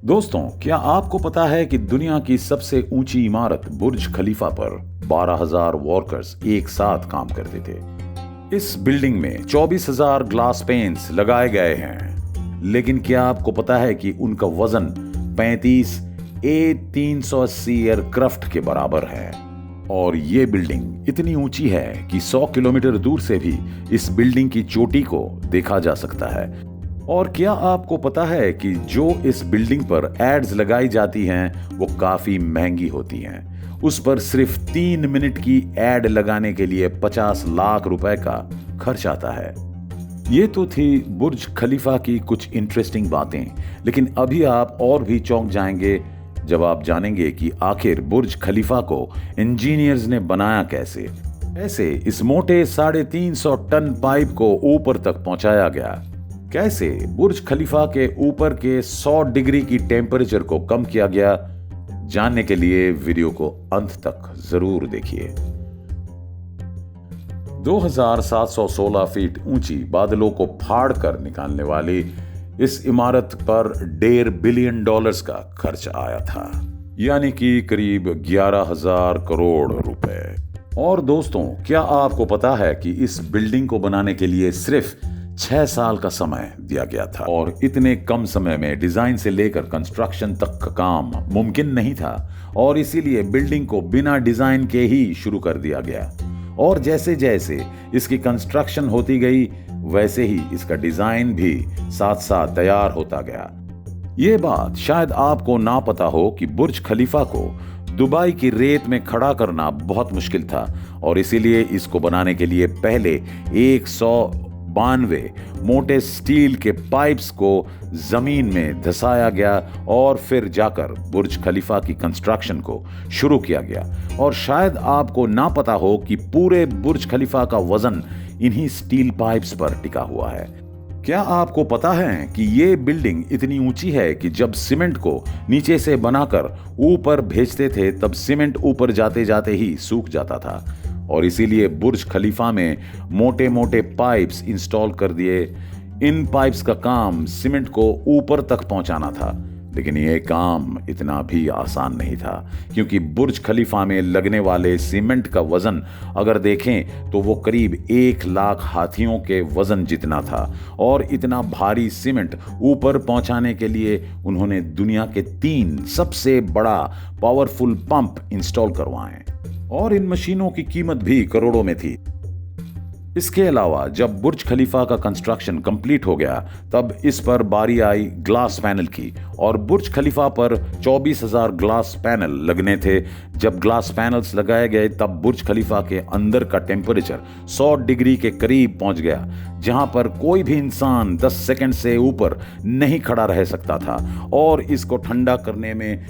दोस्तों, क्या आपको पता है कि दुनिया की सबसे ऊंची इमारत बुर्ज खलीफा पर 12,000 वर्कर्स एक साथ काम करते थे। इस बिल्डिंग में 24,000 ग्लास पेन्स लगाए गए हैं, लेकिन क्या आपको पता है कि उनका वजन 35 A380 एयरक्राफ्ट के बराबर है। और ये बिल्डिंग इतनी ऊंची है कि 100 किलोमीटर दूर से भी इस बिल्डिंग की चोटी को देखा जा सकता है। और क्या आपको पता है कि जो इस बिल्डिंग पर एड्स लगाई जाती हैं वो काफी महंगी होती हैं। उस पर सिर्फ 3 मिनट की एड लगाने के लिए 50 लाख रुपए का खर्च आता है। ये तो थी बुर्ज खलीफा की कुछ इंटरेस्टिंग बातें, लेकिन अभी आप और भी चौंक जाएंगे जब आप जानेंगे कि आखिर बुर्ज खलीफा को इंजीनियर्स ने बनाया कैसे। कैसे इस मोटे 350 टन पाइप को ऊपर तक पहुंचाया गया, कैसे बुर्ज खलीफा के ऊपर के 100 डिग्री की टेम्परेचर को कम किया गया। जानने के लिए वीडियो को अंत तक जरूर देखिए। 2716 फीट ऊंची बादलों को फाड़ कर निकालने वाली इस इमारत पर $1.5 बिलियन का खर्च आया था, यानी कि करीब 11,000 करोड़ रुपए। और दोस्तों, क्या आपको पता है कि इस बिल्डिंग को बनाने के लिए सिर्फ 6 साल का समय दिया गया था। और इतने कम समय में डिजाइन से लेकर कंस्ट्रक्शन तक का काम मुमकिन नहीं था, और इसीलिए बिल्डिंग को बिना डिजाइन के ही शुरू कर दिया गया। और जैसे जैसे इसकी कंस्ट्रक्शन होती गई, वैसे ही इसका डिजाइन भी साथ साथ तैयार होता गया। ये बात शायद आपको ना पता हो कि बुर्ज खलीफा को दुबई की रेत में खड़ा करना बहुत मुश्किल था, और इसीलिए इसको बनाने के लिए पहले 192 मोटे स्टील के पाइप्स को जमीन में धंसाया गया, और फिर जाकर बुर्ज खलीफा की कंस्ट्रक्शन को शुरू किया गया। और शायद आपको ना पता हो कि पूरे बुर्ज खलीफा का वजन इन्हीं स्टील पाइप्स पर टिका हुआ है। क्या आपको पता है कि ये बिल्डिंग इतनी ऊंची है कि जब सीमेंट को नीचे से बनाकर ऊपर भेजते थे, तब सीमेंट ऊपर जाते जाते ही सूख जाता था, और इसीलिए बुर्ज खलीफा में मोटे मोटे पाइप्स इंस्टॉल कर दिए। इन पाइप्स का काम सीमेंट को ऊपर तक पहुंचाना था, लेकिन यह काम इतना भी आसान नहीं था, क्योंकि बुर्ज खलीफा में लगने वाले सीमेंट का वजन अगर देखें तो वो करीब 1 लाख हाथियों के वजन जितना था। और इतना भारी सीमेंट ऊपर पहुंचाने के लिए उन्होंने दुनिया के 3 सबसे बड़ा पावरफुल पंप इंस्टॉल करवाए, और इन मशीनों की कीमत भी करोड़ों में थी। इसके अलावा जब बुर्ज खलीफा का कंस्ट्रक्शन कंप्लीट हो गया, तब इस पर बारी आई ग्लास पैनल की, और बुर्ज खलीफा पर 24,000 ग्लास पैनल लगने थे। जब ग्लास पैनल्स लगाए गए, तब बुर्ज खलीफा के अंदर का टेम्परेचर 100 डिग्री के करीब पहुंच गया, जहां पर कोई भी इंसान 10 सेकंड से ऊपर नहीं खड़ा रह सकता था, और इसको ठंडा करने में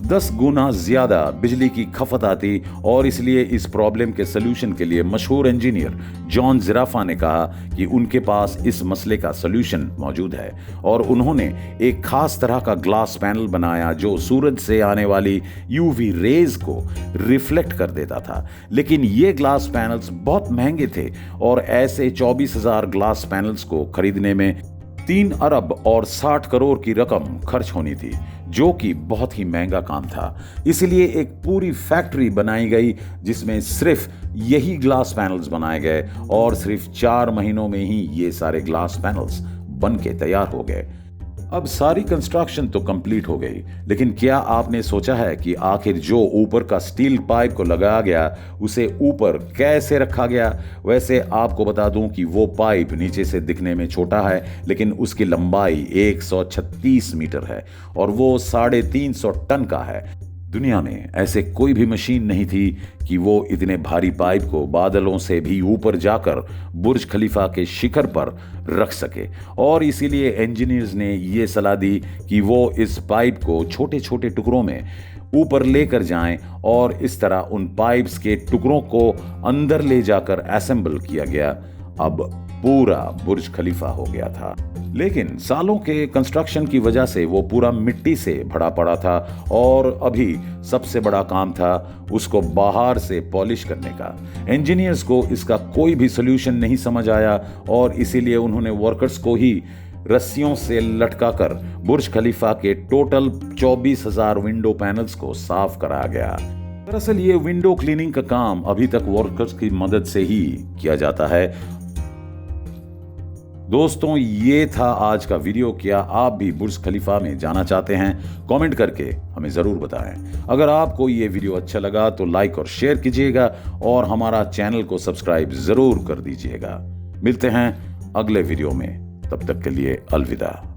10 गुना ज्यादा बिजली की खपत आती। और इसलिए इस प्रॉब्लम के सलूशन के लिए मशहूर इंजीनियर जॉन ज़राफा ने कहा कि उनके पास इस मसले का सलूशन मौजूद है, और उन्होंने एक खास तरह का ग्लास पैनल बनाया जो सूरज से आने वाली यूवी रेज को रिफ्लेक्ट कर देता था। लेकिन ये ग्लास पैनल्स बहुत महंगे थे, और ऐसे 24,000 ग्लास पैनल्स को खरीदने में 3 अरब और 60 करोड़ की रकम खर्च होनी थी, जो कि बहुत ही महंगा काम था। इसलिए एक पूरी फैक्ट्री बनाई गई जिसमें सिर्फ यही ग्लास पैनल्स बनाए गए, और सिर्फ 4 महीनों में ही ये सारे ग्लास पैनल्स बन के तैयार हो गए। अब सारी कंस्ट्रक्शन तो कंप्लीट हो गई, लेकिन क्या आपने सोचा है कि आखिर जो ऊपर का स्टील पाइप को लगाया गया उसे ऊपर कैसे रखा गया? वैसे आपको बता दूं कि वो पाइप नीचे से दिखने में छोटा है, लेकिन उसकी लंबाई 136 मीटर है, और वो 350 टन का है। दुनिया में ऐसे कोई भी मशीन नहीं थी कि वो इतने भारी पाइप को बादलों से भी ऊपर जाकर बुर्ज खलीफा के शिखर पर रख सके। और इसीलिए इंजीनियर्स ने ये सलाह दी कि वो इस पाइप को छोटे छोटे टुकड़ों में ऊपर लेकर जाएं, और इस तरह उन पाइप्स के टुकड़ों को अंदर ले जाकर असेंबल किया गया। अब पूरा बुर्ज खलीफा हो गया था, लेकिन सालों के कंस्ट्रक्शन की वजह से वो पूरा मिट्टी से भरा पड़ा था, और अभी सबसे बड़ा काम था उसको बाहर से पॉलिश करने का। इंजीनियर्स को इसका कोई भी सॉल्यूशन नहीं समझ आया, और इसीलिए उन्होंने वर्कर्स को ही रस्सियों से लटकाकर बुर्ज खलीफा के टोटल 24,000 विंडो पैनल्स को साफ कराया गया। दरअसल ये विंडो क्लीनिंग का काम अभी तक वर्कर्स की मदद से ही किया जाता है। दोस्तों, ये था आज का वीडियो। क्या आप भी बुर्ज खलीफा में जाना चाहते हैं? कमेंट करके हमें जरूर बताएं। अगर आपको ये वीडियो अच्छा लगा तो लाइक और शेयर कीजिएगा और हमारा चैनल को सब्सक्राइब जरूर कर दीजिएगा। मिलते हैं अगले वीडियो में, तब तक के लिए अलविदा।